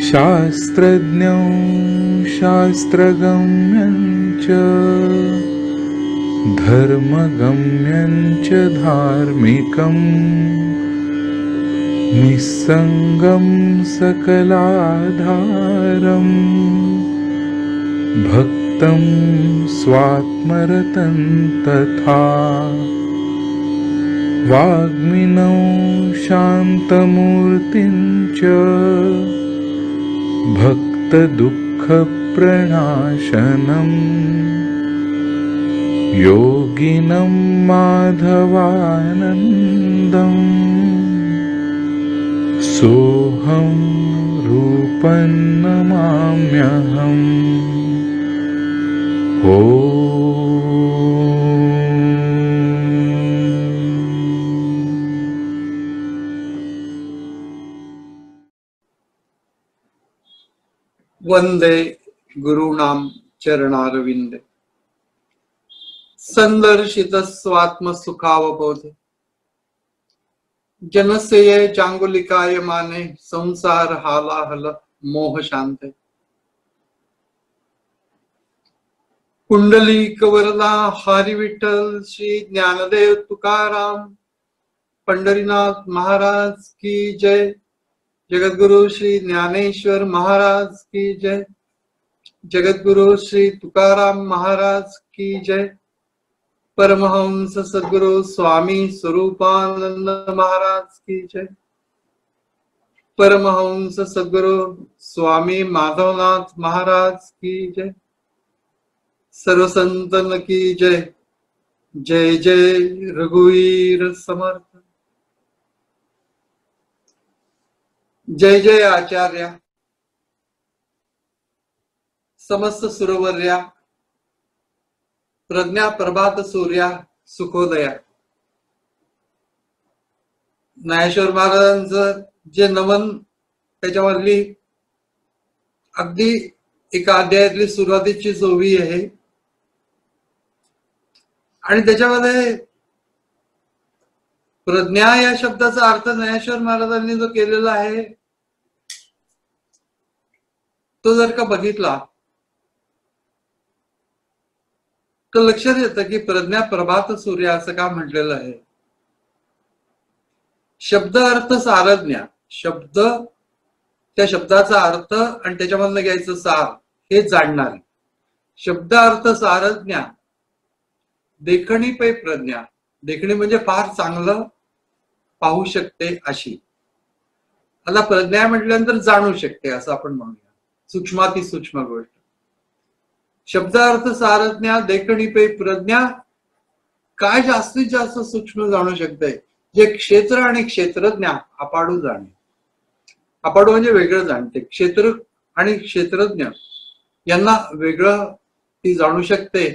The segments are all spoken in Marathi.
शास्त्रज्ञं शास्त्रगम्यं च धर्मगम्यं च धार्मिकं निस्संगं सकलाधारं भक्तं स्वात्मरतं तथा वाग्मिनौ शान्तमूर्तिं च भक्तदुःखप्रणाशनं योगिनं माधवानन्दं सोऽहं रूपं नमाम्यहम्। वंदे गुरूणां चरणारविंदे संदर्शित स्वात्मसुखावबोधे जनस्य ये जांगुलिकाय माने संसार हालाहल मोह शांते कुंडलिक वरदा हरी विठ्ठल श्री ज्ञानदेव तुकाराम पंढरीनाथ महाराज की जय। जगद्गुरु श्री ज्ञानेश्वर महाराज की जय। जगद्गुरु श्री तुकाराम महाराज की जय। परमहंस सद्गुरु स्वामी स्वरूपानंद महाराज की जय। परमहंस सद्गुरु स्वामी माधवनाथ महाराज की जय। सर्व संतन की जय। जय जय रघुवीर समर्थ। जय जय आचार्य समस्त सुरवर्या प्रज्ञा प्रभात सूर्या सुखोदया। ज्ञानेश्वर महाराजांचं जे नमन त्याच्यामधली अगदी एका अध्यायातली सुरुवातीची ओवी आहे आणि त्याच्यामध्ये प्रज्ञा या शब्दाचा अर्थ ज्ञानेश्वर महाराजांनी जो केलेला आहे तो जर का बघितला तर लक्षात येतं की प्रज्ञा प्रभात सूर्य असं का म्हटलेलं आहे। शब्द अर्थ सारज्ञा, शब्द त्या शब्दाचा अर्थ आणि त्याच्यामधनं घ्यायचं सार हे जाणणारे, शब्द अर्थ सारज्ञा, देखणी पै प्रज्ञा, देखणी म्हणजे फार चांगलं पाहू शकते अशी। आता प्रज्ञा म्हटल्यानंतर जाणू शकते असं आपण म्हणूया, सूक्ष्माती सूक्ष्म गोष्ट। शब्द अर्थ सारज्ञा देखणी पै प्रज्ञा काय जास्तीत जास्त सूक्ष्म जाणू शकते, जे क्षेत्र आणि क्षेत्रज्ञ अपाडू जाणे। अपाडू म्हणजे वेगळं जाणते, क्षेत्र आणि क्षेत्रज्ञ यांना वेगळं ती जाणू शकते।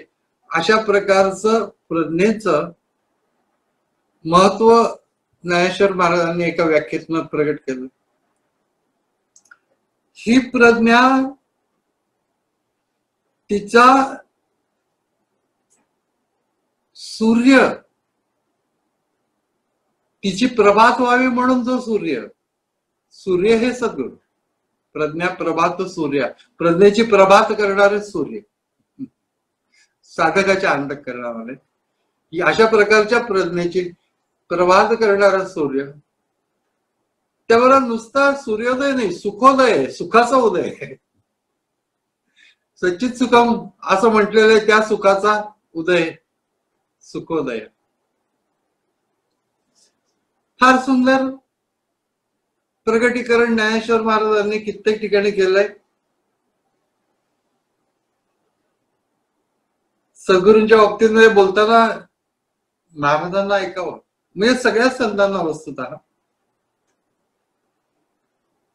अशा प्रकारचं प्रज्ञेचं महत्व ज्ञानेश्वर महाराजांनी एका व्याख्येतून प्रगट केलं। ही प्रज्ञा तिचा सूर्य, तिची प्रभात व्हावी म्हणून जो सूर्य, सूर्य हे सद्गुरु, प्रज्ञा प्रभात सूर्य, प्रज्ञेची प्रभात करणारे सूर्य, साधकाच्या अंतक करणारे, अशा प्रकारच्या प्रज्ञेची प्रभात करणारा सूर्य, त्याबरोबर नुसता सूर्योदय नाही, सुखोदय आहे, सुखाचा उदय आहे। सच्चित सुखम असं म्हटलेलं आहे, त्या सुखाचा उदय, सुखोदय। फार सुंदर प्रगटीकरण ज्ञानेश्वर महाराजांनी कित्येक ठिकाणी केलंय। सद्गुरूंच्या बाबतीमध्ये बोलताना महाराजांना ऐकावं, म्हणजे सगळ्याच संतांना वस्तुतः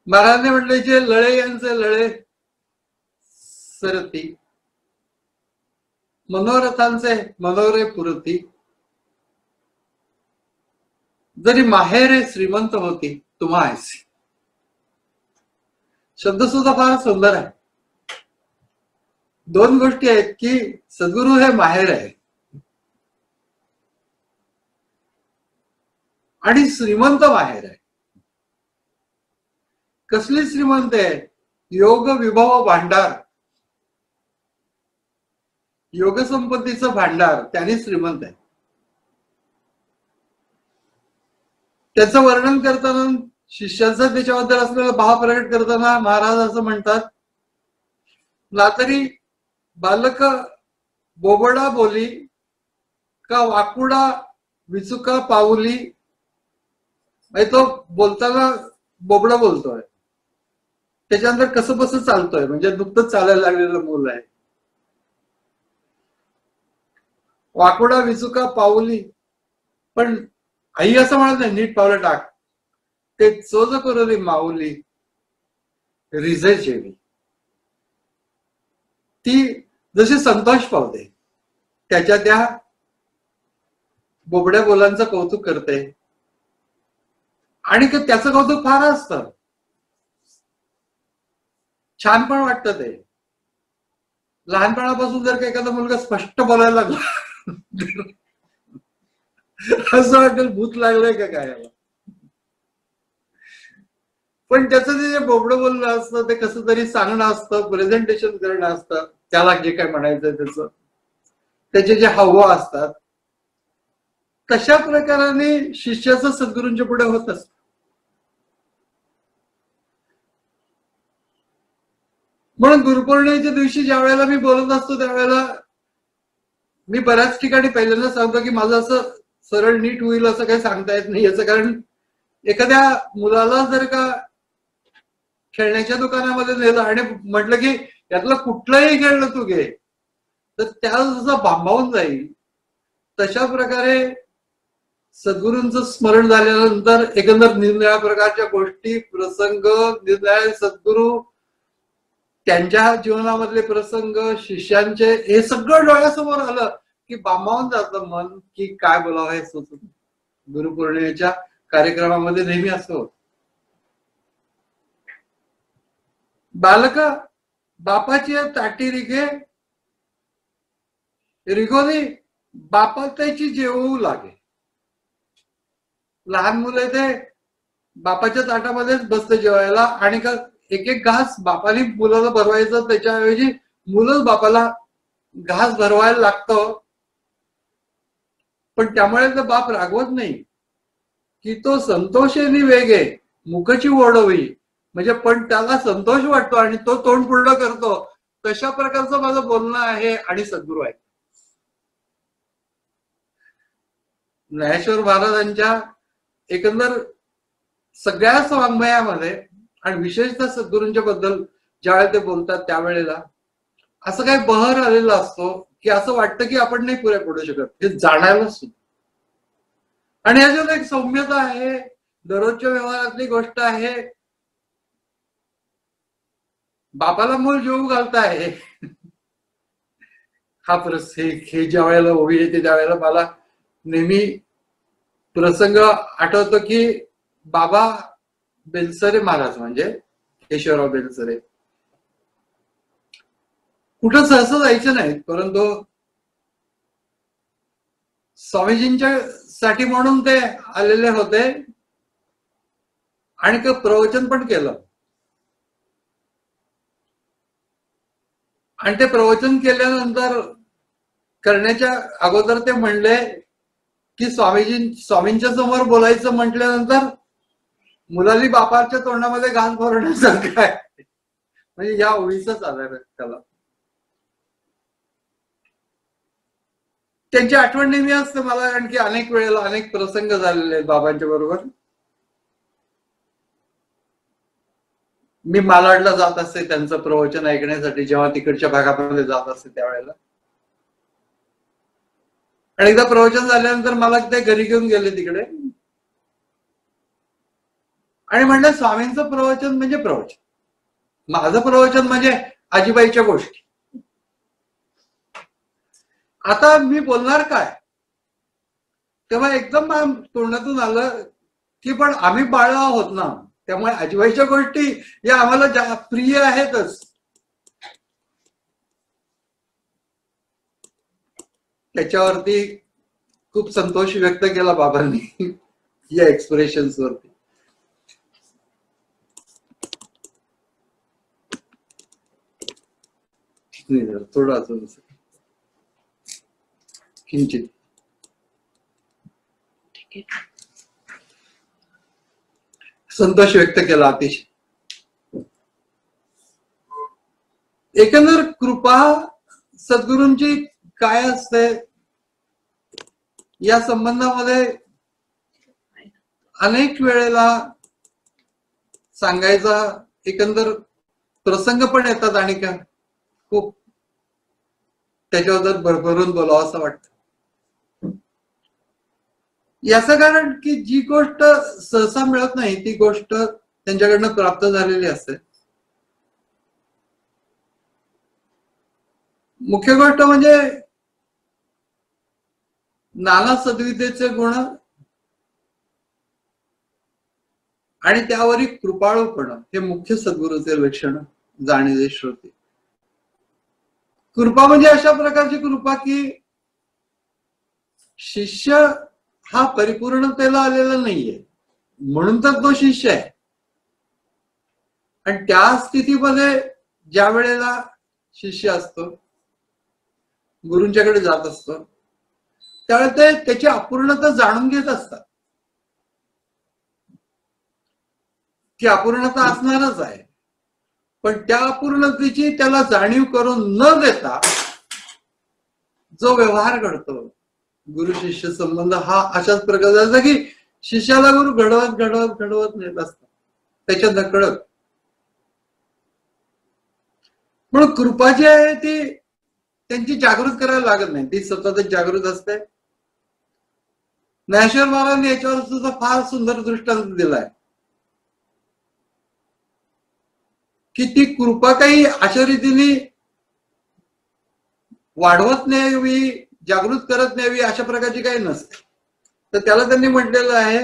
महाराजांनी म्हटले, जे लळे यांचे लळे सरती, मनोरथांचे मनोरे पुरती, जरी माहेरे श्रीमंत होती तुम्हा ऐसी। शब्द सुद्धा फार सुंदर आहे। दोन गोष्टी आहेत की सद्गुरु हे माहेर आहे, आणि श्रीमंत माहेर आहे. कसली श्रीमंत आहे? योग विभव भांडार, योग संपत्तीचं भांडार, त्याने श्रीमंत आहे. त्याचं वर्णन करताना, शिष्याचा त्याच्याबद्दल असलेला भाव प्रकट करताना महाराज असं म्हणतात, नातरी बालक बोबडा बोली का वाकुडा विचुका पाऊली. तो बोलताना बोबडा बोलतोय, त्याच्यानंतर कसं कसं चालतोय, म्हणजे नुकतंच चालायला लागलेलं मूल आहे. वाकुडा विचुका पाऊली, पण आई असं म्हणत नाही, नीट पावलं टाक, ते चोज करोली माऊली रिझे जेवी. ती जशी संतोष पावते त्याच्या त्या बोबड्या बोलांचं कौतुक करते, आणि त्याचं कौतुक फार असतं, छान पण वाटतं ते. लहानपणापासून जर का एखादा मुलगा स्पष्ट बोलायला लागला असं वाटेल भूत लागलंय का काय. पण त्याचं जे बोबडं बोलणं असतं ते कसं तरी सांगणं असतं, प्रेझेंटेशन करणं असतं, त्याला जे काय म्हणायचं त्याचं, त्याचे जे हावभाव असतात, तशा प्रकाराने शिष्याचं सद्गुरूंच्या पुढे होत असत. म्हणून गुरुपौर्णिमेच्या दिवशी ज्या वेळेला मी बोलत असतो त्यावेळेला मी बऱ्याच ठिकाणी पहिल्यांदा सांगतो की माझं असं सरळ नीट होईल असं काही सांगता येत नाही. याचं कारण, एखाद्या मुलाला जर का खेळण्याच्या दुकानामध्ये नेलं आणि म्हटलं की यातलं कुठलंही खेळणं तू घे, तर त्याला जसं भांबावून जाईल, तशा प्रकारे सद्गुरूंचं स्मरण झाल्यानंतर एकंदर निरनिराळ्या प्रकारच्या गोष्टी, प्रसंग, निरनिराळे सद्गुरू, त्यांच्या जीवनामधले प्रसंग, शिष्यांचे, हे सगळं डोळ्यासमोर आलं की भांबावून जातं मन, की काय बोलावं हे सुचत. गुरुपौर्णिमेच्या कार्यक्रमामध्ये नेहमी असं होत. बालक बापाची ताटी रिगे रिगोली बापा त्याची जेवू लागे. लहान मुलं ते बापाच्या ताटामध्येच बसते जेवायला, आणि का एक एक घास बापाने मुलाला भरवायचं, त्याच्याऐवजी मुलंच बापाला घास भरवायला लागतं. पण त्यामुळे तर बाप रागवत नाही की तो संतोषेनी वेगे मुखची ओढवी, म्हणजे पण त्याला संतोष वाटतो आणि तो तोंड पुढं करतो. तशा प्रकारचं माझं बोलणं आहे आणि सद्गुरू आहे. ज्ञानेश्वर महाराजांच्या एकंदर सगळ्याच वाङ्मयामध्ये, आणि विशेषतः सद्गुरूंच्या बद्दल ज्यावेळेला ते बोलतात त्यावेळेला असं काही बहर आलेला असतो की असं वाटतं की आपण नाही पुऱ्या पडू शकत, हे जाणायला सुद्धा. आणि ह्याच्यात एक सौम्यता आहे, दररोजच्या व्यवहारातली गोष्ट आहे. बापाला मूल जेवू घालताय, हा हे ज्या वेळेला ओवी येते त्यावेळेला मला नेहमी प्रसंग आठवतो की बाबा बेलसरे महाराज, म्हणजे केशवराव बेलसरे, कुठं सहसा जायचं नाही, परंतु स्वामीजींच्या साठी म्हणून ते आलेले होते आणि ते प्रवचन पण केलं. आणि ते प्रवचन केल्यानंतर करण्याच्या अगोदर ते म्हणले की स्वामींच्या समोर बोलायचं म्हटल्यानंतर मुलाली बापाच्या तोंडामध्ये घास भरण्यासारखं आहे, म्हणजे या ओळीचाच आधार आहे त्याला. त्यांची आठवण नेहमी असते मला, कारण की अनेक वेळेला अनेक प्रसंग झालेले आहेत बाबांच्या बरोबर. मी मालाडला जात असते त्यांचं प्रवचन ऐकण्यासाठी, जेव्हा तिकडच्या भागामध्ये जात असते त्यावेळेला. आणि एकदा प्रवचन झाल्यानंतर मला ते घरी घेऊन गेले तिकडे, आणि म्हणलं स्वामींचं प्रवचन म्हणजे प्रवचन, माझं प्रवचन म्हणजे आजीबाईच्या गोष्टी. आता मी बोलणार काय, तेव्हा एकदम तोंडातून आलं की पण आम्ही बाळ आहोत ना, त्यामुळे आजीबाईच्या गोष्टी या आम्हाला प्रिय आहेतच. त्याच्यावरती खूप संतोष व्यक्त केला बाबांनी. या एक्सप्रेशन्स वरती. थोडं अजून किंचित संतोष व्यक्त केला अतिशय. एकंदर कृपा सद्गुरूंची काय असते या संबंधामध्ये अनेक वेळेला सांगायचा एकंदर प्रसंग पण येतात आणि का खूप त्याच्याबद्दल भरभरून बोलावं असं वाटतं. याचं कारण की जी गोष्ट सहसा मिळत नाही ती गोष्ट त्यांच्याकडनं प्राप्त झालेली असते. मुख्य गोष्ट म्हणजे नाना सद्विद्येचे गुण आणि त्यावरील कृपाळूपण हे मुख्य सद्गुरूचे लक्षण जाणीवे श्रोते. कृपा म्हणजे अशा प्रकारची कृपा की शिष्य हा परिपूर्णतेला आलेला नाहीये म्हणून तर तो शिष्य आहे. आणि त्या स्थितीमध्ये ज्या वेळेला शिष्य असतो गुरूंच्याकडे जात असतो त्यावेळेस ते त्याची अपूर्णता जाणून घेत असतात की अपूर्णता असणारच आहे. पण त्या अपूर्णतेची त्याला जाणीव करून न देता जो व्यवहार घडतो गुरु शिष्य संबंध हा अशाच प्रकारचा की शिष्याला गुरु घडवत घडवत घडवत नेत असतात त्याच्या नकळत. म्हणून कृपा जी आहे ती त्यांची जागृत करायला लागत नाही ती सततच जागृत असते. ज्ञानेश्वर महाराजांनी याच्यावर सुद्धा फार सुंदर दृष्टांत दिलाय की ती कृपा काही अशा रीतीने वाढवत न्यावी जागृत करत न्यावी अशा प्रकारची काही नसते. तर त्याला त्यांनी म्हटलेलं आहे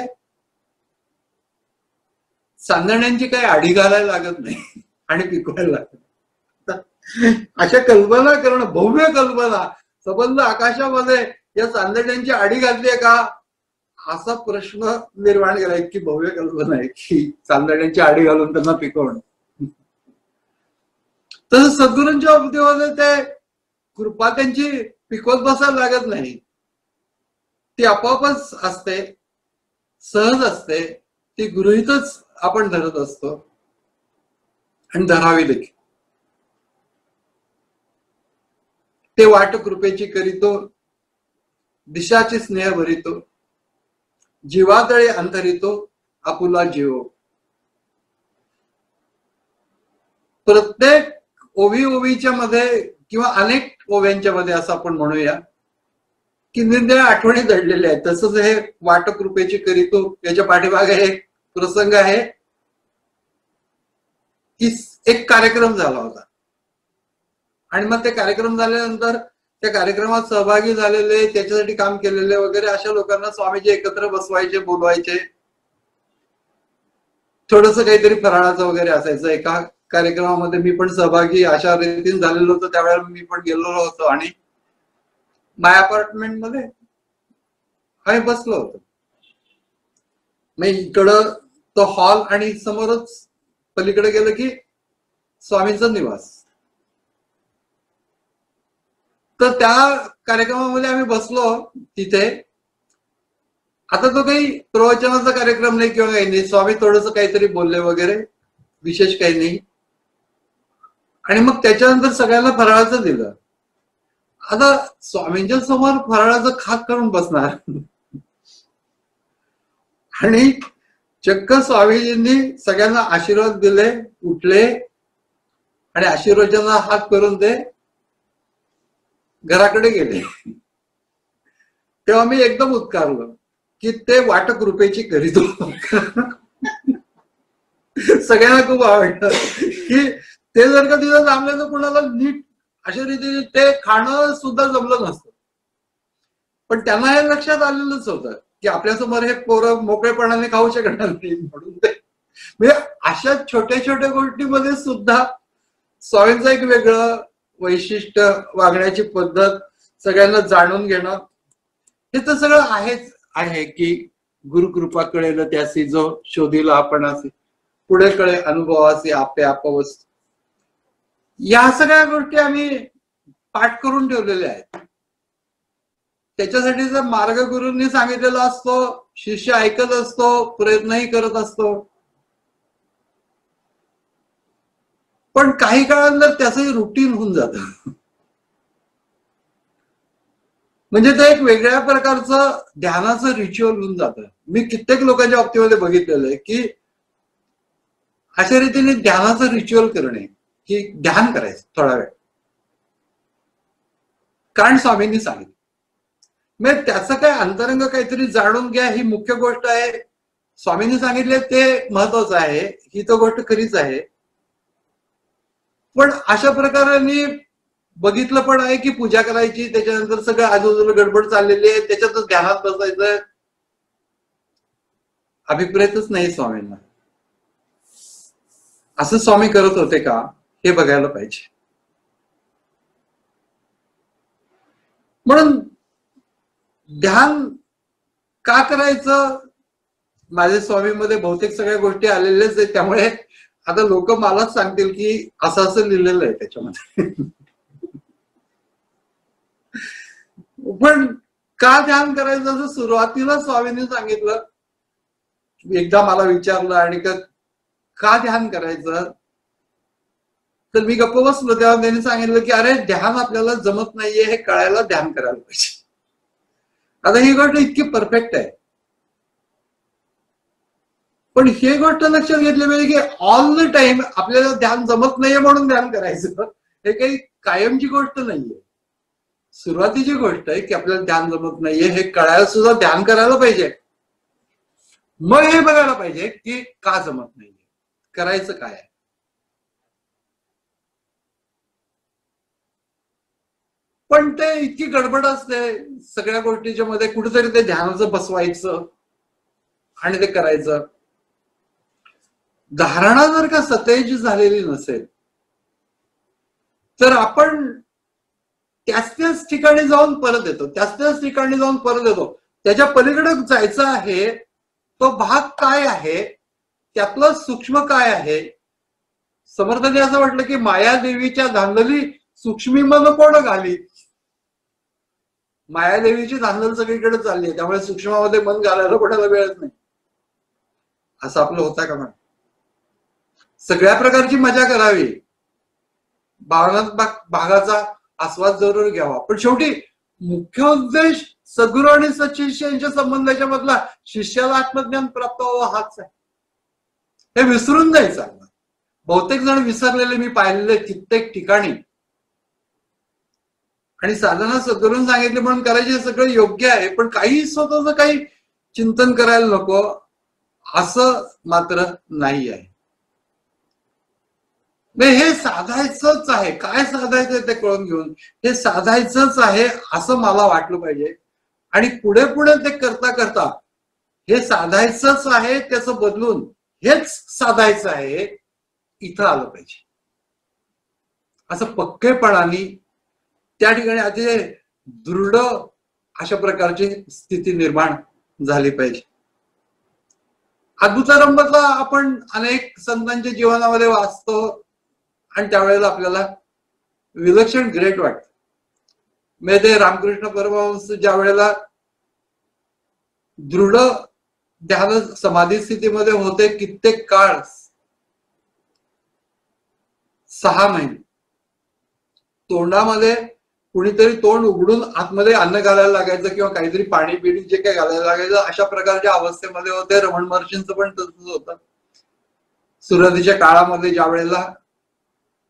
सांगण्याची काही आडी घालायला लागत नाही आणि पिकवायला लागत. अशा कल्पना करणं भव्य कल्पना संबंध आकाशामध्ये या चांदण्यांची आडी घातलीये का असा प्रश्न निर्माण केला. इतकी भव्य कल्पना आहे की चांदण्यांची आडी घालून त्यांना पिकवणं. तसं सद्गुरूंच्या बाबतीमध्ये ते कृपा त्यांची पिकवत बसायला लागत नाही ती आपोआपच असते सहज असते. ती गृहीतच आपण धरत असतो आणि धरावी देखील. ते वाट कृपेची करीतो दिशाचे स्नेह भरितो जीवातळे अंतरितो आपुला जीव. प्रत्येक ओवी ओवीच्या मध्ये किंवा अनेक ओव्यांच्या मध्ये असं आपण म्हणूया की निरनिराळ्या आठवणी दडलेल्या आहेत. तसंच हे वाट कृपेची करीतो याच्या पाठीमागे एक प्रसंग आहे की एक कार्यक्रम झाला होता आणि मग ते कार्यक्रम झाल्यानंतर त्या कार्यक्रमात सहभागी झालेले त्याच्यासाठी काम केलेले वगैरे अशा लोकांना स्वामीजी एकत्र बसवायचे बोलवायचे. थोडस काहीतरी फराळाचं वगैरे असायचं. एका कार्यक्रमामध्ये मी पण सहभागी अशा रीतीने झालेलो होतो त्यावेळेला मी पण गेलेलो होतो आणि माझ्या अपार्टमेंट मध्ये आम्ही बसलो होतो. मग इकडं तो हॉल आणि समोरच पलीकडे गेलं की स्वामींचा निवास. तर त्या कार्यक्रमामध्ये आम्ही बसलो तिथे. आता तो काही प्रवचनाचा कार्यक्रम नाही किंवा काही नाही. स्वामी थोडस काहीतरी बोलले वगैरे विशेष काही नाही. आणि मग त्याच्यानंतर सगळ्यांना फराळाचं दिलं. आता स्वामींच्या समोर फराळाचं खाक करून बसणार आणि चक्क स्वामीजींनी सगळ्यांना आशीर्वाद दिले उठले आणि आशीर्वादाचा हात करून ते घराकडे गेले. तेव्हा मी एकदम उत्कारलो की ते वाट कृपेची करीतो. सगळ्यांना खूप आवडलं की ते जर का तिथं थांबले तर कुणाला नीट अशा रीतीने ते खाणं सुद्धा जमलं नसतं. पण त्यांना हे लक्षात आलेलंच होतं की आपल्यासमोर हे पोरं मोकळेपणाने खाऊ शकणार नाही म्हणून ते म्हणजे अशा छोट्या छोट्या गोष्टीमध्ये सुद्धा स्वामींचं एक वेगळं वैशिष्ट्य वागण्याची पद्धत सगळ्यांना जाणून घेणं हे तर सगळं आहेच आहे की गुरुकृपा कळेल त्यासी जो शोधिला आपण असे, पुढे कळे अनुभवासी आपे आप वस्तू. या सगळ्या गोष्टी आम्ही पाठ करून ठेवलेल्या आहेत. त्याच्यासाठीचा मार्ग गुरूंनी सांगितलेला असतो, शिष्य ऐकत असतो, प्रयत्नही करत असतो. पण काही काळानंतर त्याचंही रुटीन होऊन जातं. म्हणजे ते एक वेगळ्या प्रकारचं ध्यानाचं रिच्युअल होऊन जातं. मी कित्येक लोकांच्या बाबतीमध्ये बघितलेलं आहे की अशा रीतीने ध्यानाचं रिच्युअल करणे, की ध्यान करायचं थोडा वेळ, कारण स्वामींनी सांगितलं. म्हणजे त्याचं काय अंतरंग काहीतरी जाणून घ्या ही मुख्य गोष्ट आहे. स्वामींनी सांगितले ते महत्वाचं आहे, ही तो गोष्ट खरीच आहे. पण अशा प्रकारे बघितलं पण आहे की पूजा करायची, त्याच्यानंतर सगळं आजूबाजूला गडबड चाललेली आहे, त्याच्यातच ध्यानात बसायचं, अभिप्रेतच नाही स्वामींना. असं स्वामी करत होते का हे बघायला पाहिजे. म्हणून ध्यान का करायचं, माझ्या स्वामीमध्ये बहुतेक सगळ्या गोष्टी आलेल्याच आहेत. त्यामुळे आता लोक मलाच सांगतील की असं असं लिहिलेलं आहे त्याच्यामध्ये. पण का ध्यान करायचं असं सुरुवातीला स्वामींनी सांगितलं. एकदा मला विचारलं आणि का ध्यान करायचं, तर मी गप्प बसलो. तेव्हा त्यांनी सांगितलं की अरे ध्यान आपल्याला जमत नाहीये हे कळायला ध्यान करायला पाहिजे. आता ही गोष्ट इतकी परफेक्ट आहे, पण ही गोष्ट लक्षात घेतली पाहिजे की ऑल द टाइम आपल्याला ध्यान जमत नाहीये म्हणून ध्यान करायचं हे काही कायमची गोष्ट नाहीये. सुरुवातीची गोष्ट आहे की आपल्याला ध्यान जमत नाहीये हे कळायला सुद्धा ध्यान करायला पाहिजे. मग हे बघायला पाहिजे की का जमत नाहीये, करायचं काय आहे. पण ते इतकी गडबड असते सगळ्या गोष्टीच्या मध्ये, कुठेतरी ते ध्यानाचं बसवायचं आणि ते करायचं. धारणा जर का सतेज झालेली नसेल तर आपण त्याच ठिकाणी जाऊन परत येतो, त्याच ठिकाणी जाऊन परत येतो. त्याच्या पलीकडे जायचं आहे, तो भाग काय आहे, त्यातलं सूक्ष्म काय आहे. समर्थांनी असं म्हटलं की मायादेवीच्या धांदली सूक्ष्मी मन कोण घाली. मायादेवीची धांदल सगळीकडे चालली आहे, त्यामुळे सूक्ष्मामध्ये मन घालायला कोणाला वेळच नाही. असं आपलं होतं का? म्हणा सगळ्या प्रकारची मजा करावी, भावनात्मक भागाचा आस्वाद जरूर घ्यावा, पण शेवटी मुख्य उद्देश सद्गुरू आणि सत्शिष्य यांच्या संबंधाच्या मधला शिष्याला आत्मज्ञान प्राप्त व्हावं हाच आहे. हे विसरून जायचं. बहुतेक जण विसरलेले मी पाहिलेले कित्येक ठिकाणी. आणि साधना सद्गुरूंनी सांगितले म्हणून करायचे सगळं योग्य आहे, पण काही स्वतःच काही चिंतन करायला नको असं मात्र नाही आहे. हे साधायचंच आहे. काय साधायचंय ते कळून घेऊन हे साधायचंच आहे असं मला वाटलं पाहिजे. आणि पुढे पुढे ते करता करता हे साधायचंच आहे त्याचं बदलून हेच साधायचं आहे इथं आलं पाहिजे. असं पक्केपणाने त्या ठिकाणी अतिशय दृढ अशा प्रकारची स्थिती निर्माण झाली पाहिजे. अद्भुतारंभातला आपण अनेक संतांच्या जीवनामध्ये वाचतो आणि त्यावेळेला आपल्याला विलक्षण ग्रेट वाटतं. म्हणजे ते रामकृष्ण परमहंस ज्या वेळेला दृढ ध्यान समाधी स्थितीमध्ये होते कित्येक काळ, 6 महिने तोंडामध्ये कुणीतरी तोंड उघडून आतमध्ये अन्न घालायला लागायचं किंवा काहीतरी पाणी पिणी जे काही घालायला लागायचं, अशा प्रकारच्या अवस्थेमध्ये होते. रमण महर्षींचं पण तसंच होतं. सुरुवातीच्या काळामध्ये ज्या वेळेला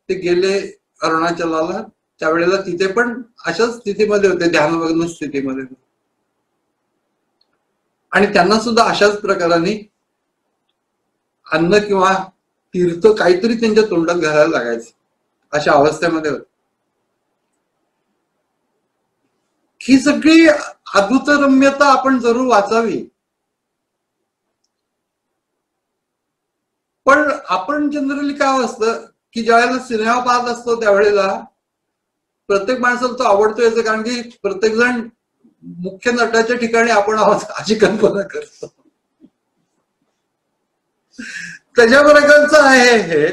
ते गेले अरुणाचलाला त्यावेळेला तिथे पण अशाच स्थितीमध्ये होते, ध्यानमग्न स्थितीमध्ये. आणि त्यांना सुद्धा अशाच प्रकाराने अन्न किंवा तीर्थ काहीतरी त्यांच्या तोंडात घालायला लागायचं, अशा अवस्थेमध्ये होते. ही सगळी अद्भुत रम्यता आपण जरूर वाचावी. पण आपण जनरली काय असतं की ज्या वेळेला सिनेमा पाहत असतो त्यावेळेला प्रत्येक माणसाला तो आवडतो याचं कारण की प्रत्येक जण मुख्य नटाच्या ठिकाणी आपण आहोत अशी कल्पना करतो. त्याच्या प्रकारचं आहे हे.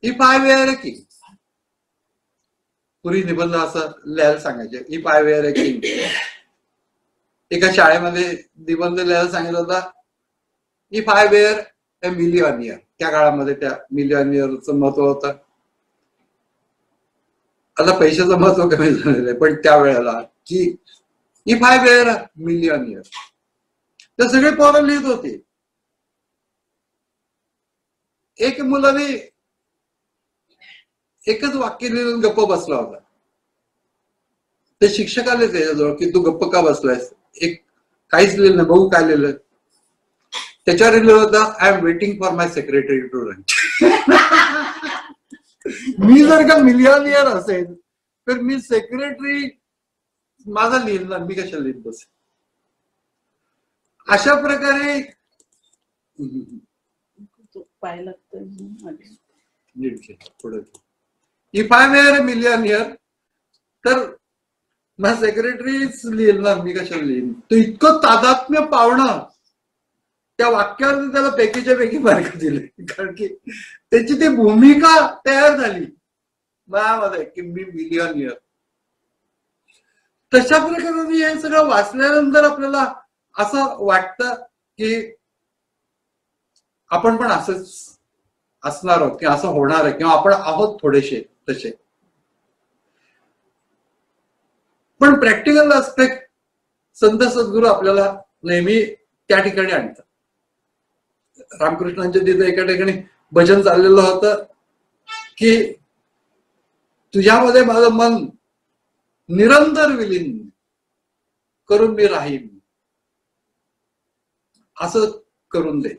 If I were a king, पूर्वी निबंध असं लिहायला सांगायचे, if I were a king. एका शाळेमध्ये निबंध लिहायला सांगितलं होता, if I were a millionaire. त्या काळामध्ये त्या मिलियनियरचं महत्व होतं. आता पैशाचं महत्व कमी झालेलं आहे, पण त्यावेळेला की if I were a millionaire, तर सगळे पोरं लिहित होते. एक मुलाने एकच वाक्य लिहून गप्प बसला होता. ते शिक्षक आले त्याच्याजवळ की तू गप्प का बसलायस, एक काहीच लिहिलं नाही, बघू काय लिहिलं. त्याच्यावर लिहिलं होतं, I am waiting for my secretary to run. मी जर का मिलियनियर असेल तर मी सेक्रेटरी माझा लिहिणार, मी कशाला लिहित बसेल. अशा प्रकारे if I were a millionaire, तर माझा सेक्रेटरीच लिहिणार, मी कशाला लिहिन. तो इतकं तादात्म्य पावणं त्या वाक्यावर त्याला पैकीच्या पैकी मार्क दिले, कारण की त्याची ती भूमिका तयार झाली मनामध्ये की मी मिलियनियर. तशा प्रकारे हे सगळं वाचल्यानंतर आपल्याला असं वाटतं की आपण पण असंच असणार आहोत किंवा असं होणार आहे, किंवा आपण आहोत थोडेसे तसे. पण प्रॅक्टिकल आस्पेक्ट संत सद्गुरू आपल्याला नेहमी त्या ठिकाणी आणतात. रामकृष्णांच्या तिथे एका ठिकाणी भजन चाललेलं होतं की तुझ्यामध्ये माझं मन निरंतर विलीन करून मी राहीन, असं करून दे,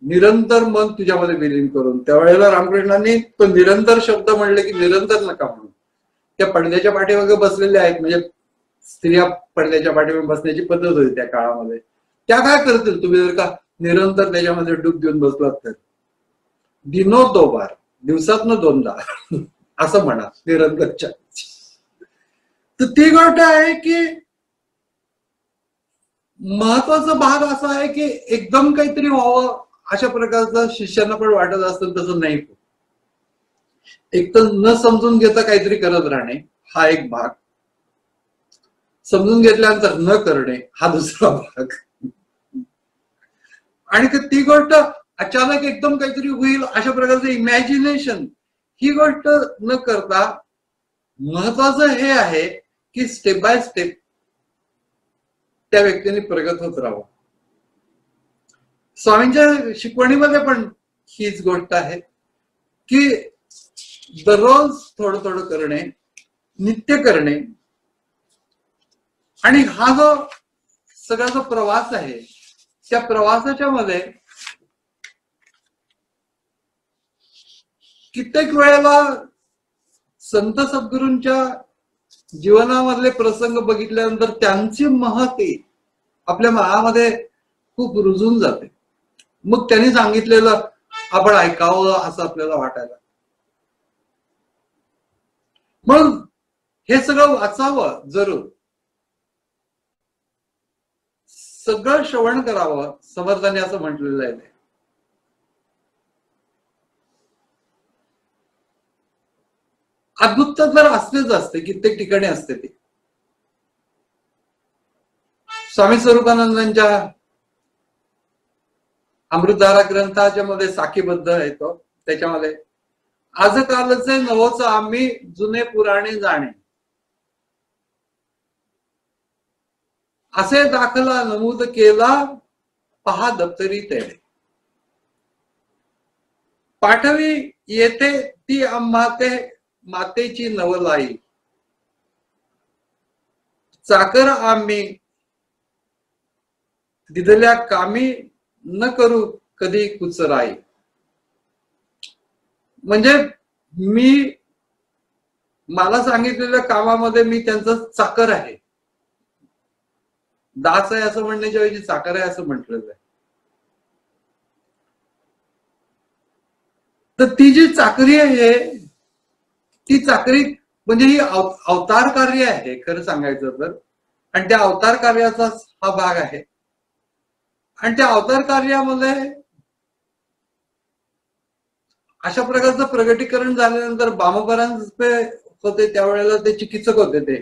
निरंतर मन तुझ्यामध्ये विलीन करून. त्यावेळेला रामकृष्णांनी तो निरंतर शब्द म्हणले की निरंतर नका म्हणून. त्या पडद्याच्या पाठीमागे बसलेल्या आहेत, म्हणजे स्त्रिया पडद्याच्या पाठीमागे बसण्याची पद्धत होती त्या काळामध्ये. त्या काय करतील तुम्ही जर का निरंतर त्याच्यामध्ये डूब देऊन बसलात तर. दिनो दो बार, दिवसातनं दोनदा असं म्हणा निरंतरच्या. तर ती गोष्ट आहे की महत्वाचा भाग असा आहे की एकदम काहीतरी व्हावं अशा प्रकारचं शिष्यांना पण वाटत असतं, तसं नाही. एक तर न समजून घेता काहीतरी करत राहणे हा एक भाग, समजून घेतल्यानंतर न करणे हा दुसरा भाग. आणि ती गोष्ट अचानक एकदम काहीतरी होईल अशा प्रकारचं इमॅजिनेशन, ही गोष्ट न करता महत्वाचं हे आहे की स्टेप बाय स्टेप त्या व्यक्तीने प्रगत होत राहावं. स्वामींच्या शिकवणीमध्ये पण हीच गोष्ट आहे की दररोज थोडं थोडं करणे, नित्य करणे. आणि हा जो सगळा जो प्रवास आहे त्या प्रवासाच्या मध्ये कित्येक वेळेला संत सद्गुरूंच्या जीवनामधले प्रसंग बघितल्यानंतर त्यांची महती आपल्या मनामध्ये खूप रुजून जाते. मग त्यांनी सांगितलेलं आपण ऐकावं असं आपल्याला वाटायला. मग हे सगळं वाचावं जरूर, सगळं श्रवण करावं. समर्थाने असं म्हटलेलं आहे. अद्भुत तर असतेच असते, कित्येक ठिकाणी असते ती. स्वामी स्वरूपानंदांच्या अमृतधारा ग्रंथाच्या मध्ये साखीबद्ध आहे तो. त्याच्यामध्ये आज कालचे नवोच आम्ही जुने पुराणे जाणे, असे दाखला नमूद केला पहा दप्तरी तेणे. पाठवी येथे ती आम्हा ते मातेची नवलाई, चाकर आम्ही दिदल्या कामी न करू कधी कुचराई. म्हणजे मला सांगितलेल्या कामामध्ये मी त्यांचं चाकर आहे. दास आहे असं म्हणण्याच्या ऐवजी चाकर आहे असं म्हटलेलं आहे. तर ती जी चाकरी आहे ती चाकरी म्हणजे ही अवतार कार्य आहे खरं सांगायचं तर. आणि त्या अवतार कार्याचा हा भाग आहे आणि त्या अवतार कार्यामध्ये अशा प्रकारचं प्रगटीकरण झाल्यानंतर बामपरांचे होते, त्यावेळेला ते चिकित्सक होते ते,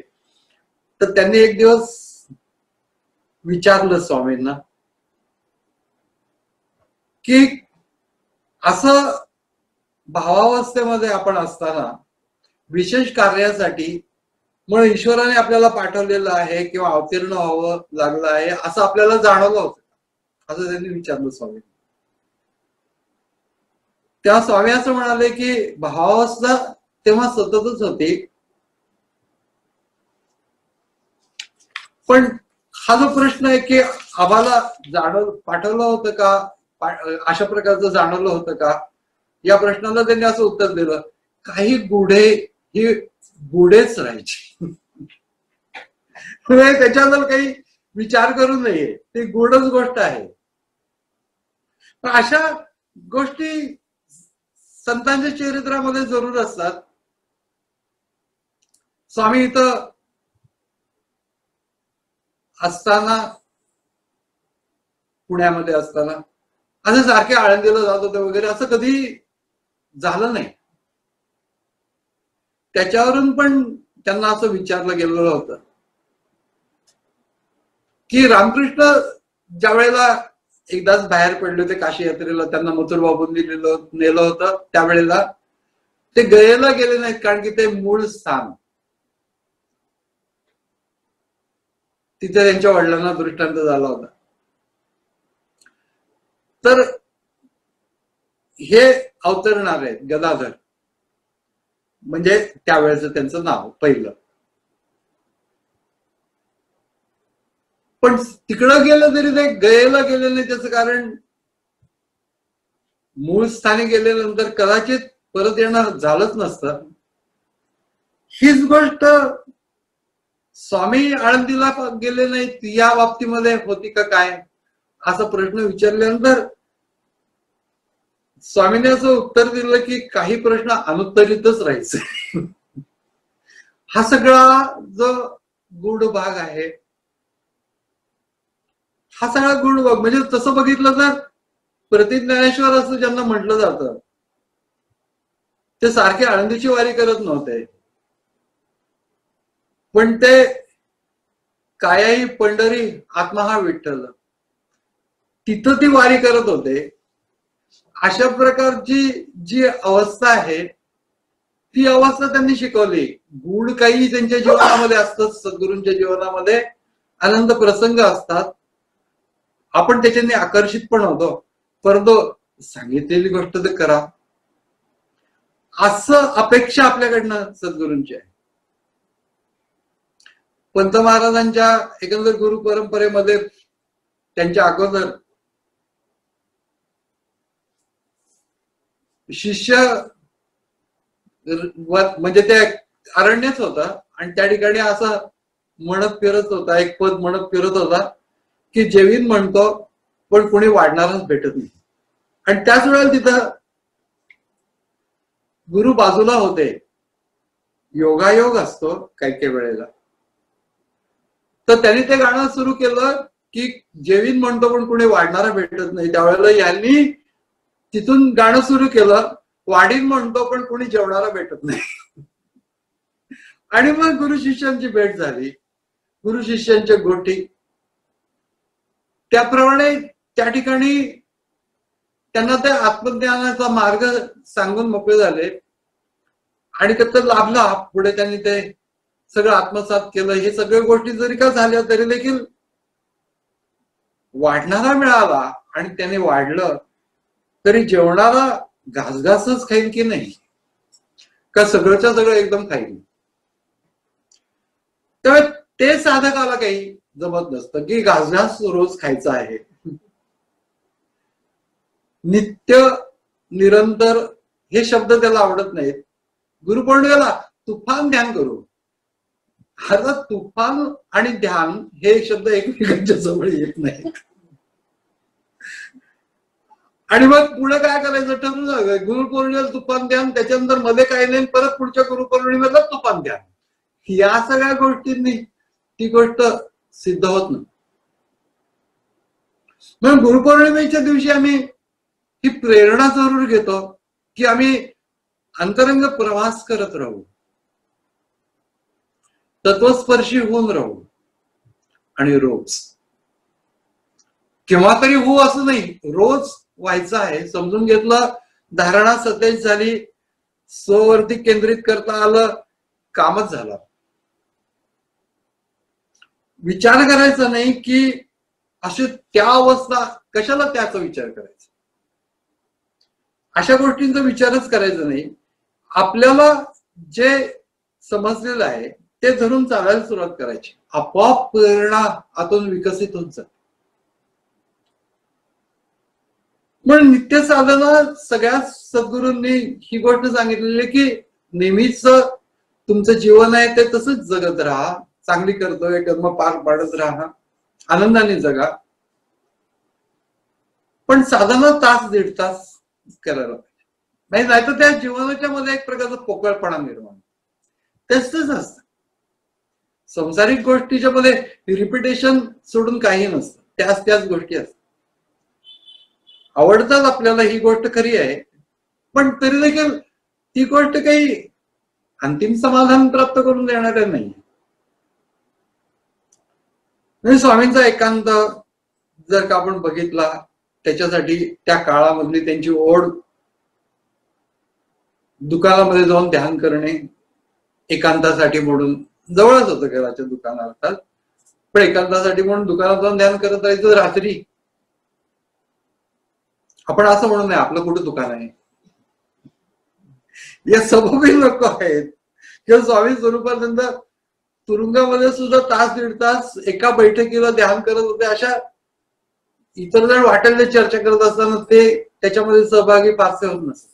तर त्यांनी एक दिवस विचारलं स्वामींना की असं भावावस्थेमध्ये आपण असताना विशेष कार्यासाठी मग ईश्वराने आपल्याला पाठवलेलं आहे किंवा अवतीर्ण व्हावं लागलं आहे असं आपल्याला जाणवलं होतं, असं त्यांनी विचारलं स्वामी. तेव्हा स्वामी असं म्हणाले की भावावस्था तेव्हा सततच होती, पण हा जो प्रश्न आहे की आम्हाला पाठवलं होतं का, अशा प्रकारचं जाणवलं होतं का, या प्रश्नाला त्यांनी असं उत्तर दिलं, काही गुढे ही गुढेच राहायची, त्याच्याबद्दल काही विचार करू नये, ती गुढच गोष्ट आहे. पण अशा गोष्टी संतांच्या चरित्रामध्ये जरूर असतात. स्वामी इथं असताना, पुण्यामध्ये असताना असं सारखे आळंदीला जात होते वगैरे, असं कधी झालं नाही. त्याच्यावरून पण त्यांना असं विचारलं गेलेलं होतं की रामकृष्ण ज्या वेळेला एकदाच बाहेर पडले होते काशी यात्रेला, त्यांना मथुर बाबूंनी नेलं होतं, त्यावेळेला ते गयेला गेले नाहीत, कारण की ते मूळ स्थान तिथे त्यांच्या वडिलांना दृष्टांत झाला होता. तर हे अवतरणार आहेत गदाधर, म्हणजे त्यावेळेचं त्यांचं नाव पहिलं. पण तिकडं गेलं तरी ते गयेला गेले नाही, त्याचं कारण मूळ स्थानी गेल्यानंतर कदाचित परत येणार झालंच नसतं. हीच गोष्ट स्वामी आळंदीला गेले नाहीत या बाबतीमध्ये होती का काय, असा प्रश्न विचारल्यानंतर स्वामीने असं उत्तर दिलं की काही प्रश्न अनुत्तरितच राहायचे. हा सगळा जो गूढ भाग आहे, हा सगळा गूढ भाग, म्हणजे तसं बघितलं तर प्रतिज्ञानेश्वर असं ज्यांना म्हटलं जातं ते सारखे आळंदीची वारी करत नव्हते, पण ते कायाही पंढरी आत्मा हा विठ्ठल, तिथं ती वारी करत होते. अशा प्रकारची जी अवस्था आहे ती अवस्था त्यांनी शिकवली. गूढ काही त्यांच्या जीवनामध्ये असतात, सद्गुरूंच्या जीवनामध्ये आनंद प्रसंग असतात, आपण त्याच्याने आकर्षित पण होतो, परंतु सांगितलेली गोष्ट तर करा असं अपेक्षा आपल्याकडनं सद्गुरूंची आहे. पंत महाराजांच्या एकंदर गुरु परंपरेमध्ये त्यांच्या अगोदर शिष्य म्हणजे ते अरण्यच होता आणि त्या ठिकाणी असं म्हणत फिरत होता, एक पद म्हणत फिरत होता की जेवीन म्हणतो पण कोणी वाढणारच भेटत नाही. आणि त्याच वेळेला तिथं गुरु बाजूला होते. योगायोग असतो काही काही वेळेला, तर त्यांनी ते गाणं सुरू केलं की जेवीन म्हणतो पण कोणी वाढणारा भेटत नाही. त्यावेळेला यांनी तिथून गाणं सुरू केलं, वाढीन म्हणतो पण कोणी जेवणारा भेटत नाही. आणि मग गुरु शिष्यांची भेट झाली, गुरु शिष्यांच्या गोष्टी, त्याप्रमाणे त्या ठिकाणी त्यांना त्या आत्मज्ञानाचा मार्ग सांगून मोकळे झाले आणि त्याचा लाभला. पुढे त्यांनी ते सगळं आत्मसात केलं. हे सगळ्या गोष्टी जरी का झाल्या तरी देखील वाढणारा मिळाला आणि त्याने वाढलं तरी जेवणारा घासघासच खाईल की नाही, का सगळंच्या सगळं एकदम खाईल. त्यामुळे ते साधकाला काही जमत नसतं की घासघास रोज खायचा आहे. नित्य निरंतर हे शब्द त्याला आवडत नाहीत. गुरुपौर्णिमेला तुफान ध्यान करू, आता तुफान आणि ध्यान हे शब्द एकमेकांच्या जवळ येत नाहीत. आणि मग पुढे काय करायचं ठरवून जावं, गुरुपौर्णिमेला तुफान ध्यान, त्याच्यानंतर मध्ये काही नाही, परत पुढच्या गुरुपौर्णिमेला तुफान ध्यान. या सगळ्या गोष्टींनी ती गोष्ट सिद्ध होत नाही. म्हणून गुरुपौर्णिमेच्या दिवशी आम्ही ही प्रेरणा जरूर घेतो की आम्ही अंतरंग प्रवास करत राहू, तत्वस्पर्शी होऊन राहू. आणि रोज केव्हा तरी हो असं नाही, रोज व्हायचं आहे. समजून घेतलं, धारणा सतेज झाली, स्ववरती केंद्रित करता आलं, कामच झालं. विचार करायचा नाही की असे त्या अवस्था कशाला त्याचा विचार करायचा, अशा गोष्टींचा विचारच करायचा नाही. आपल्याला जे समजलेलं आहे ते धरून चालायला सुरुवात करायची. आपोआप प्रेरणा आतून विकसित होत जाते. पण नित्य साधना सगळ्या सद्गुरूंनी ही गोष्ट सांगितलेली की नेहमीच तुमचं जीवन आहे ते तसंच जगत राहा, चांगली कर्तव्य कर्म पार पाडत राहा, आनंदाने जगा. पण साधना तास दीड तास करायला पाहिजे, नाही तर त्या जीवनाच्या मध्ये एक प्रकारचा पोकळपणा निर्माण. तेच असतं. संसारिक गोष्टीच्या मध्ये रिपिटेशन सोडून काही नसतं, त्याच गोष्टी असतात. आवडतात आपल्याला, ही गोष्ट खरी आहे, पण तरी देखील ती गोष्ट काही अंतिम समाधान प्राप्त करून देणाऱ्या नाही. स्वामींचा एकांत जर का आपण बघितला, त्याच्यासाठी त्या काळामधली त्यांची ओढ, दुकानामध्ये जाऊन ध्यान करणे एकांतासाठी म्हणून, जवळच होतं घराच्या दुकानात, पण एकांतासाठी म्हणून दुकानात जाऊन ध्यान करत राहायचं रात्री. आपण असं म्हणून नाही आपलं कुठं दुकान आहे, या स्वभावी लोक आहेत किंवा स्वामी स्वरूपानंद तुरुंगामध्ये सुद्धा तास दीड तास एका बैठकीला ध्यान करत होते. अशा इतर जण वाटेल ते चर्चा करत असताना ते त्याच्यामध्ये सहभागी फारसे होत नसतात.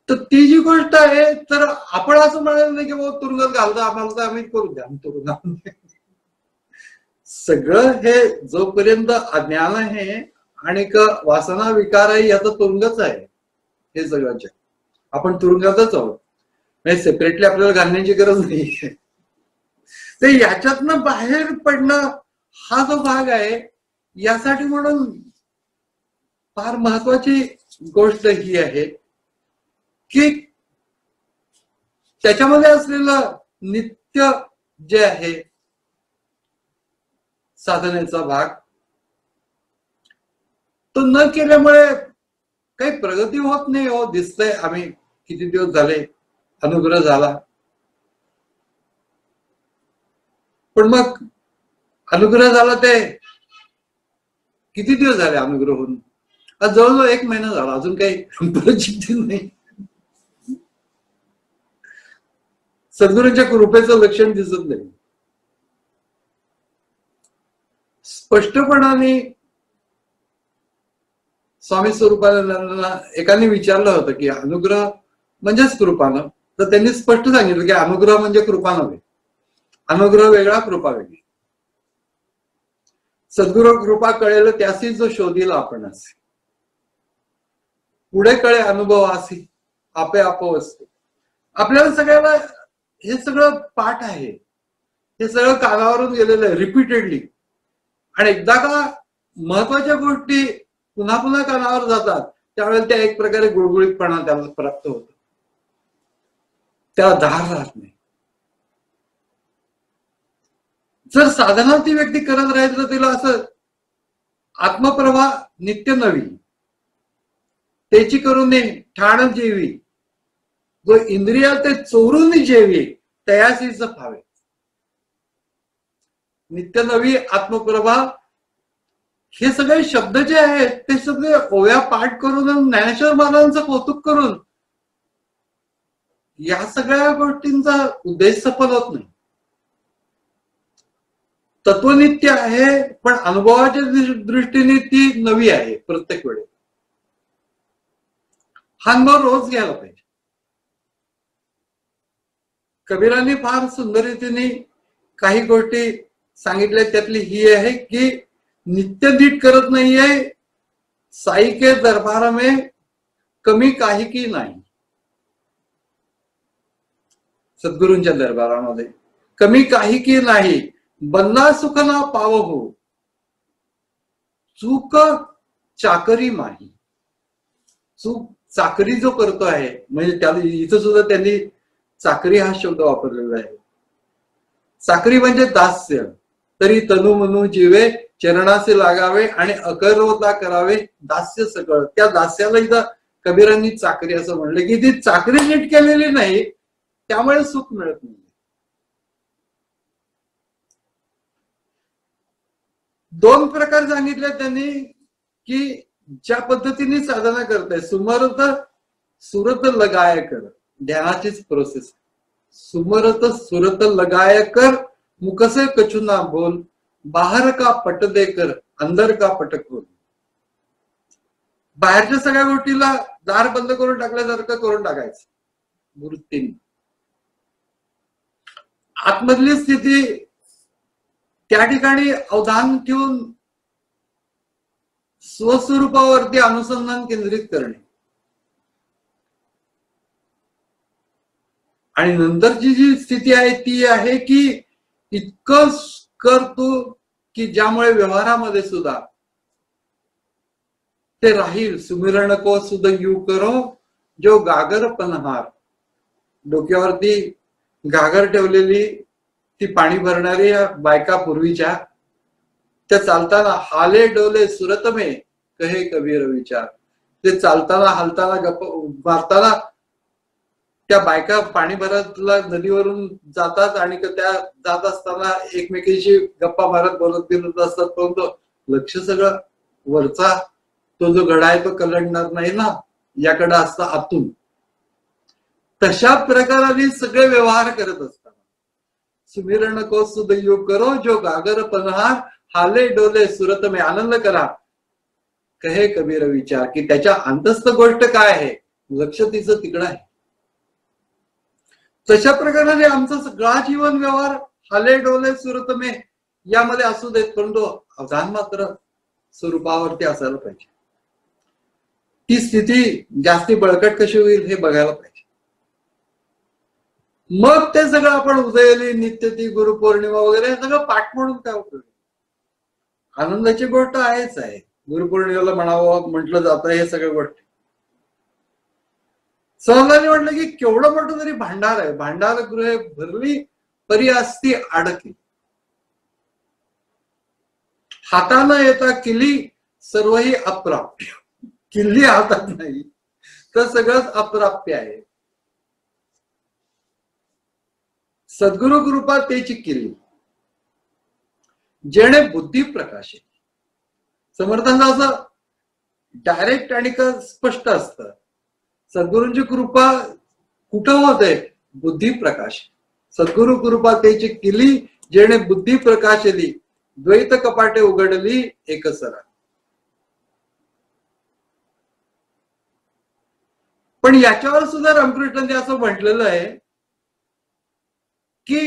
तर ती जी गोष्ट आहे, तर आपण असं म्हणायला नाही की बाबा तुरुंगात घालतो आम्हाला, तर आम्ही करू द्या तुरुंगात. सगळं हे जोपर्यंत अज्ञान आहे आणि वासना विकार आहे, याचा तुरुंगच आहे हे सगळं. आपण तुरुंगातच आहोत, म्हणजे सेपरेटली आपल्याला घालण्याची गरज नाही. तर याच्यातनं बाहेर पडणं हा जो भाग आहे, यासाठी म्हणून फार महत्वाची गोष्ट ही आहे की त्याच्यामध्ये असलेलं नित्य जे आहे साधनेचा भाग, तो न केल्यामुळे काही प्रगती होत नाही. हो, दिसतंय, आम्ही किती दिवस झाले अनुग्रह झाला, पण मग अनुग्रह झाला ते किती दिवस झाले अनुग्रह होऊन? आज जवळजवळ 1 महिना झाला, अजून काही प्रचिती नाही. सद्गुरूंच्या कृपेचं लक्षण दिसत नाही. स्पष्टपणाने स्वामी स्वरूपानंदांना एकाने विचारलं होतं की अनुग्रह म्हणजेच कृपानं, तर त्यांनी स्पष्ट सांगितलं की अनुग्रह म्हणजे कृपा नव्हे, अनुग्रह वेगळा, कृपा वेगळी. सद्गुरू कृपा कळेल त्यासी जो शोधील आपण असे, पुढे कळे अनुभव असे आपे आपवस्ते. आपल्याला सगळ्याला हे सगळं पाठ आहे, हे सगळं कानावरून गेलेलं आहे रिपीटेडली. आणि एकदा का महत्वाच्या गोष्टी पुन्हा पुन्हा कानावर जातात, त्यावेळेला त्या एक प्रकारे गुळगुळीतपणा त्याला प्राप्त होतो, त्याला धार राहत नाही. जर साधना ती व्यक्ती करत राहील तर तिला असं आत्मप्रभा नित्य नवी, त्याची करून ठाण जेवी, जो इंद्रिया ते चोरून जेवी तयासीच फावे. नित्य नवी आत्मप्रभा, हे सगळे शब्द जे आहेत ते सगळे ओव्या पाठ करून ज्ञानेश्वर महाराजांचं कौतुक करून या सगळ्या गोष्टींचा उद्देश सफल होत नाही. तत्वनित्य आहे, पण अनुभवाच्या दृष्टीने ती नवी आहे प्रत्येक वेळी. हा अनुभव रोज घ्यायला पाहिजे. कबीरांनी फार सुंदर रीतीने काही गोष्टी सांगितल्या, त्यातली ही आहे की नित्य नीट करत नाहीये, साई के दरबार में कमी काही की नाही. सद्गुरूंच्या दरबारामध्ये कमी काही की नाही, बन्ना सुख ना पावहो चूक चाकरी माही. चूक चाकरी जो करतो आहे, म्हणजे त्याला इथं सुद्धा त्यांनी चाकरी हा शब्द वापरलेला आहे. चाकरी म्हणजे दास्य. तरी तनु मनु जीवे चरणाचे लागावे आणि अकर्वता करावे दास्य सगळं. त्या दास्याला इथं कबीरांनी चाकरी असं म्हणलं की ती चाकरी नीट केलेली नाही, त्यामुळे सुख मिळत नाही. दोन प्रकार सांगितले त्यांनी की ज्या पद्धतीने साधना करताय. सुमरत सुरत लगाय कर, ध्यानाचीच प्रोसेस. सुमरत सुरत लगाय कर, मुकसे कचुना बोल, बाहेर का पट दे कर, अंदर का पट खोल. बाहेरच्या सगळ्या गोष्टीला दार बंद करून टाकल्यासारखं करून टाकायचं वृत्तीने. आतमधली स्थिती त्या ठिकाणी अवधान ठेवून स्वस्वरूपावरती अनुसंधान केंद्रित करणे. आणि नंतरची जी स्थिती आहे ती आहे की इतकं कर तू की ज्यामुळे व्यवहारामध्ये सुद्धा ते राहील. सुमिरण को सुद यू करो जो गागर पनहार. डोक्यावरती गागर ठेवलेली ती पाणी भरणारी बायका पूर्वीच्या, त्या चालताना हाले डोले सुरत में कहे कबीर विचार. ते चालताना हलताना गप्पा मारताना त्या बायका पाणी भरतला नदीवरून जातात आणि त्या जात असताना एकमेकींशी गप्पा मारत बोलत फिरत असतात. परंतु लक्ष सगळं वरचा तो जो घडा आहे तो कलंडणार नाही ना, याकडे असतं आतून. तशा प्रकाराने सगळे व्यवहार करत असतात. सुमिरण को सुद यू करो जो गागर पनहार, हाले डोले सुरत में आनंद करा कहे कबीर विचार. की त्याच्या अंतस्थ गोष्ट काय आहे, लक्ष तिचं तिकडं आहे. तशा प्रकारे आमचं सगळा जीवन व्यवहार हाले डोले सुरत में यामध्ये असू देत, परंतु अवधान मात्र स्वरूपावरती असायला पाहिजे. ती स्थिती जास्ती बळकट कशी होईल हे बघायला पाहिजे. मग ते सगळं आपण उदयली नित्यती गुरुपौर्णिमा वगैरे सगळं पाठ म्हणून काय उपयोग. आनंदाची गोष्ट आहेच आहे. गुरुपौर्णिमेला म्हणावं म्हटलं जातं हे सगळ्या गोष्टी. सहजाने म्हटलं की केवढं मोठं तरी भांडार आहे. भांडार गृहे भरली परी असती अडकी. हातानं येता किल्ली सर्वही अप्राप्य. किल्ली हातात नाही तर सगळंच अप्राप्य आहे. सद्गुरु कृपा तेची किल्ली जेणे बुद्धी प्रकाशे. समर्थांचं असं डायरेक्ट आणि स्पष्ट असतं. सद्गुरूंची कृपा कुठं होते, बुद्धी प्रकाश. सद्गुरु कृपा तेची किल्ली जेणे बुद्धी प्रकाशली, द्वैत कपाटे उघडली एकसरा. पण याच्यावर सुद्धा रामकृष्णांनी असं म्हटलेलं आहे की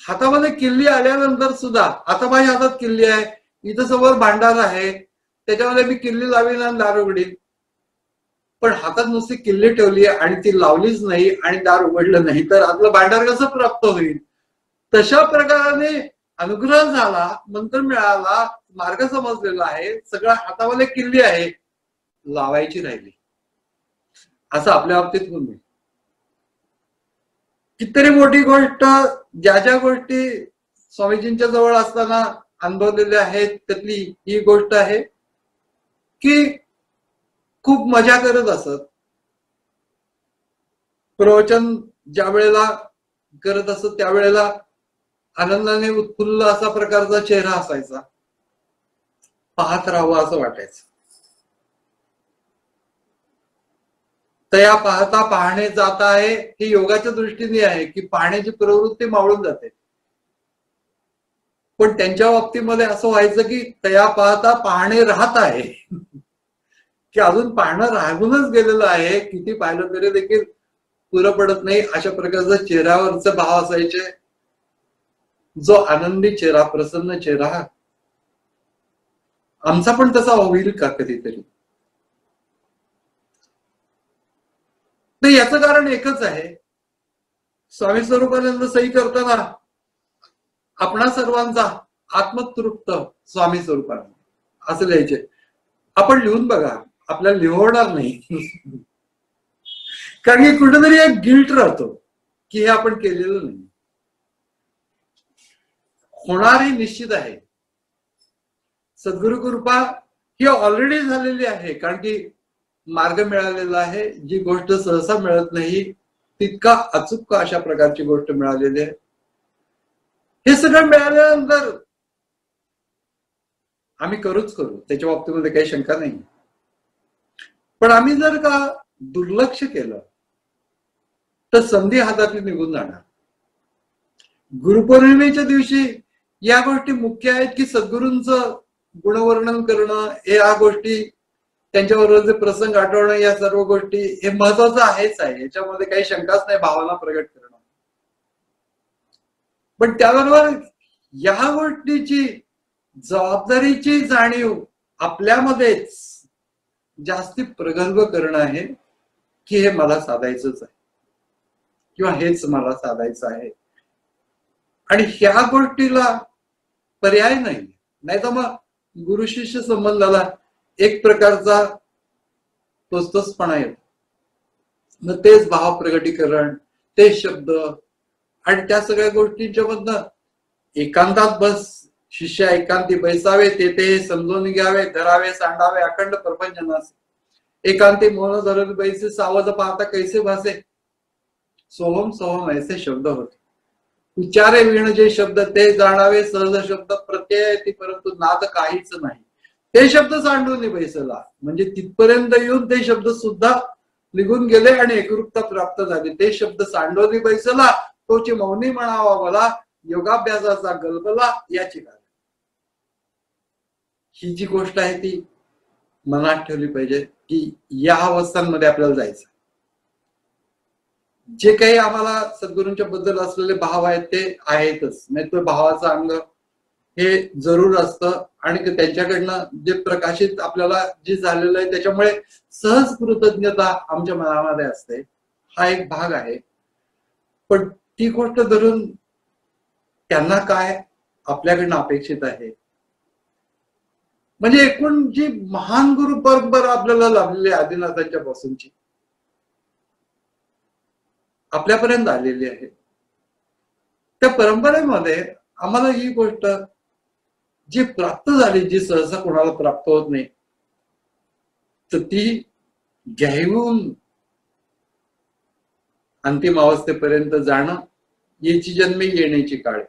हातामध्ये किल्ली आल्यानंतर सुद्धा, आता माझ्या हातात किल्ली आहे, इथं समोर भांडार आहे, त्याच्यामध्ये मी किल्ली लावीन आणि दार उघडीन. पण हातात नुसती किल्ली ठेवली आणि ती लावलीच नाही आणि दार उघडलं नाही तर आपलं भांडार कसं प्राप्त होईल. तशा प्रकाराने अनुग्रह झाला, मंत्र मिळाला, मार्ग समजलेला आहे, सगळं हातामध्ये किल्ली आहे, लावायची राहिली. असं आपल्या बाबतीत होऊन नाही. कितीतरी मोठी गोष्ट, ज्या ज्या गोष्टी स्वामीजींच्या जवळ असताना अनुभवलेल्या आहेत त्यातली ही गोष्ट आहे की खूप मजा करत असत. प्रवचन ज्या वेळेला करत असत त्यावेळेला आनंदाने उत्फुल्ल असा प्रकारचा चेहरा असायचा. पाहत राहावं असं वाटायचं. तया पाहता पाहणे जात आहे हे योगाच्या दृष्टीने आहे की पाहण्याची प्रवृत्ती मावळून जाते. पण त्यांच्या बाबतीमध्ये असं व्हायचं की तया पाहता पाहणे राहत आहे की अजून पाहणं राहूनच गेलेलं आहे. किती पाहिलं तरी देखील पुरं पडत नाही अशा प्रकारचा चेहऱ्यावरचे भाव असायचे. जो आनंदी चेहरा, प्रसन्न चेहरा, आमचा पण तसा होईल का कधीतरी. तर याचं कारण एकच आहे. स्वामी स्वरूपानंद सही करताना आपणा सर्वांचा आत्मतृप्त स्वामी स्वरूपात असं लिहायचे. आपण लिहून बघा, आपल्याला लिहवणार नाही कारण की कुठेतरी एक गिल्ट राहतो की हे आपण केलेलं नाही. होणारी निश्चित आहे. सद्गुरु कृपा ही ऑलरेडी झालेली आहे, कारण की मार्ग मिळालेला आहे. जी गोष्ट सहसा मिळत नाही तितका अचूक अशा प्रकारची गोष्ट मिळालेली आहे. हे सगळं मिळाल्यानंतर आम्ही करूच करू, त्याच्या बाबतीमध्ये काही शंका नाही. पण आम्ही जर का दुर्लक्ष केलं तर संधी हातातून निघून जाणार. गुरुपौर्णिमेच्या दिवशी या गोष्टी मुख्य आहेत की सद्गुरूंचं गुणवर्णन करणं, या गोष्टी त्यांच्याबरोबरचे प्रसंग आठवणं, या सर्व गोष्टी हे महत्वाचं आहेच आहे, याच्यामध्ये काही शंकाच नाही, भावना प्रगट करणं. पण त्याबरोबर या गोष्टीची जबाबदारीची जाणीव आपल्यामध्येच जास्ती प्रगल्भ करणं आहे की हे मला साधायचंच आहे किंवा हेच मला साधायचं आहे. आणि ह्या गोष्टीला पर्याय नाही. नाही तर मग गुरु शिष्य संबंधाला एक प्रकारचा तोचतोचपणा येतो. मग तेच भाव प्रगटीकरण, तेच शब्द आणि त्या सगळ्या गोष्टींच्या मधनं एकांतात बस, शिष्य एकांती बैसावे, तेथे समजून घ्यावे, धरावे, सांडावे अखंड प्रपंचनास. एकांती मौन धरून बैसे, सावध पाहता कैसे भासे, सोहम सोहम ऐसे शब्द होते. उच्चारे विण जे शब्द ते जाणावे, सहज शब्द प्रत्यय येते परंतु नाद काहीच नाही. ते शब्द सांडून बैसला म्हणजे तिथपर्यंत येऊन ते शब्द सुद्धा निघून गेले आणि एकरूपता प्राप्त झाली. ते शब्द सांडोनी बैसला, तोची मौनी म्हणावा मला, योगाभ्यासाचा गलबला याची कारण. ही जी गोष्ट आहे ती मनात ठेवली पाहिजे की या अवस्थांमध्ये आपल्याला जायचं. जे काही आम्हाला सद्गुरूंच्या बद्दल असलेले भाव आहेत ते आहेतच, नाही तर भावाचं अंग हे जरूर असतं आणि त्यांच्याकडनं जे प्रकाशित आपल्याला जे झालेलं आहे त्याच्यामुळे सहज कृतज्ञता आमच्या मनामध्ये असते. हा एक भाग आहे. पण ती गोष्ट धरून त्यांना काय आपल्याकडनं अपेक्षित आहे, म्हणजे एकूण जी महान गुरु परंपरा आपल्याला लाभलेली आदिनाथांच्या पासूनची आपल्यापर्यंत आलेली आहे, त्या परंपरेमध्ये आम्हाला ही गोष्ट जी प्राप्त झाली, जी सहसा कोणाला प्राप्त होत नाही, तर ती घेऊन अंतिम अवस्थेपर्यंत जाणं, याची जन्मी येण्याची काळ.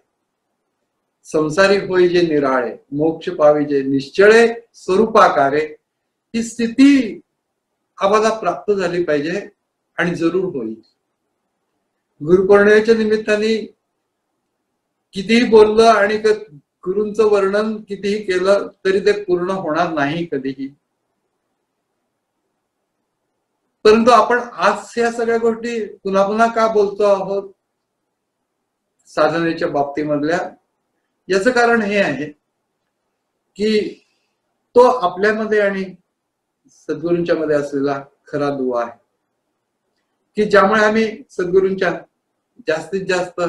संसारी होई जे निराळे, मोक्ष पावी जे निश्चळे स्वरूपाकारे. ही स्थिती आम्हाला प्राप्त झाली पाहिजे आणि जरूर होईल. गुरुपौर्णिमेच्या निमित्ताने कितीही बोललं आणि गुरूंचं वर्णन कितीही केलं तरी ते पूर्ण होणार नाही कधीही. परंतु आपण आज या सगळ्या गोष्टी पुन्हा पुन्हा का बोलतो आहोत साधनेच्या बाबतीमधल्या, याचं कारण हे आहे की तो आपल्यामध्ये आणि सद्गुरूंच्या मध्ये असलेला खरा दुवा आहे की ज्यामुळे आम्ही सद्गुरूंच्या जास्तीत जास्त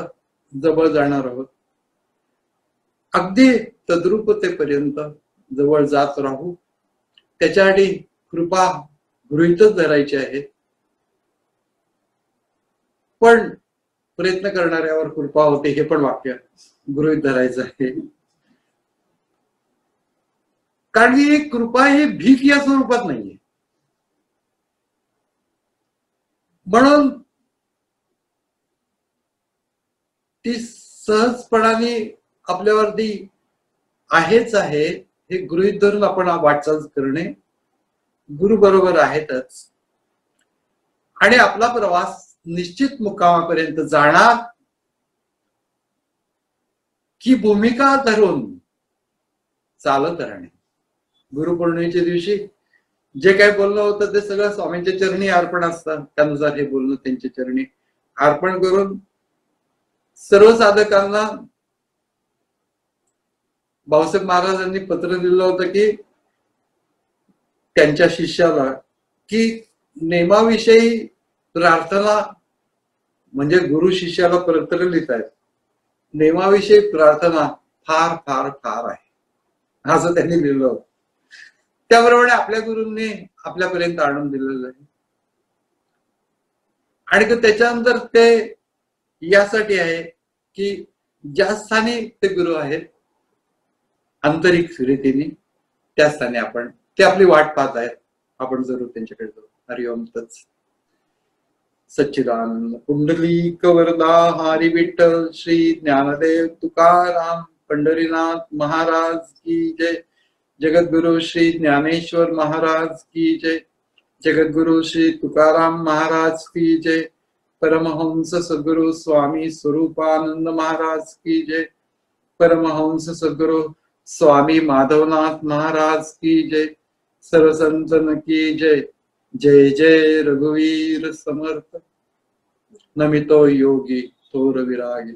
जवळ जाणार आहोत. अगदी तद्रूपतेपर्यंत जवळ जात राहू. त्याच्यासाठी कृपा गृहीतच धरायची आहे, पण प्रयत्न करणाऱ्यावर कृपा होते हे पण वाक्य गृहीत धरायचं आहे. कारण की कृपा ही भीक या स्वरूपात नाहीये. म्हणून ती सहजपणाने आपल्यावरती आहेच आहे हे गृहीत धरून आपण वाटचाल करणे, गुरु बरोबर आहेतच आणि आपला प्रवास निश्चित मुक्कामापर्यंत जाणार की भूमिका धरून चालत राहणे. गुरुपौर्णिमेच्या दिवशी जे काही बोलणं होतं ते सगळं स्वामींच्या चरणी अर्पण असतं. त्यानुसार हे बोलणं त्यांच्या चरणी अर्पण करून सर्व साधकांना भाऊसाहेब महाराजांनी पत्र दिलं होतं की त्यांच्या शिष्याला की नेमाविषयी प्रार्थना म्हणजे गुरु शिष्याला पत्र लिहित आहेत नेमाविषयी प्रार्थना फार फार फार आहे असं त्यांनी लिहिलं होतं. त्याप्रमाणे आपल्या गुरूंनी आपल्यापर्यंत आणून दिलेलं आहे. आणि त्याच्यानंतर ते यासाठी आहे की ज्या स्थानी ते गुरु आहेत आंतरिक रीतीने त्या स्थानी आपण ते आपली वाट पाहत आहेत, आपण जरूर त्यांच्याकडे जाऊ. हरिओम तत्सत. सच्चिदानंद पुंडलिक वरदा हरी विठ्ठल श्री ज्ञानदेव तुकाराम पंढरीनाथ महाराज की जय. जगद्गुरु श्री ज्ञानेश्वर महाराज की जय. जगद्गुरु श्री तुकाराम महाराज की जय. परमहंस सद्गुरु स्वामी स्वरूपानंद महाराज की जय. परमहंस सद्गुरु स्वामी माधवनाथ महाराज की जय. सर्व संतन की जय. जय जय रघुवीर समर्थ. नमितो योगी थोर विरागी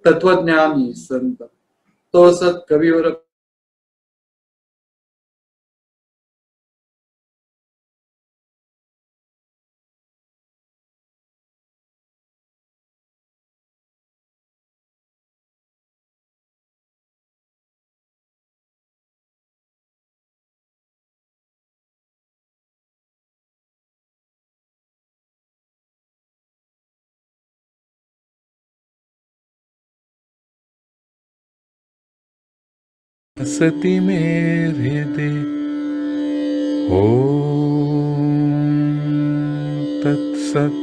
तत्वज्ञानी संत तो सत कविवर सती मेरे दे. ओम तत्सत.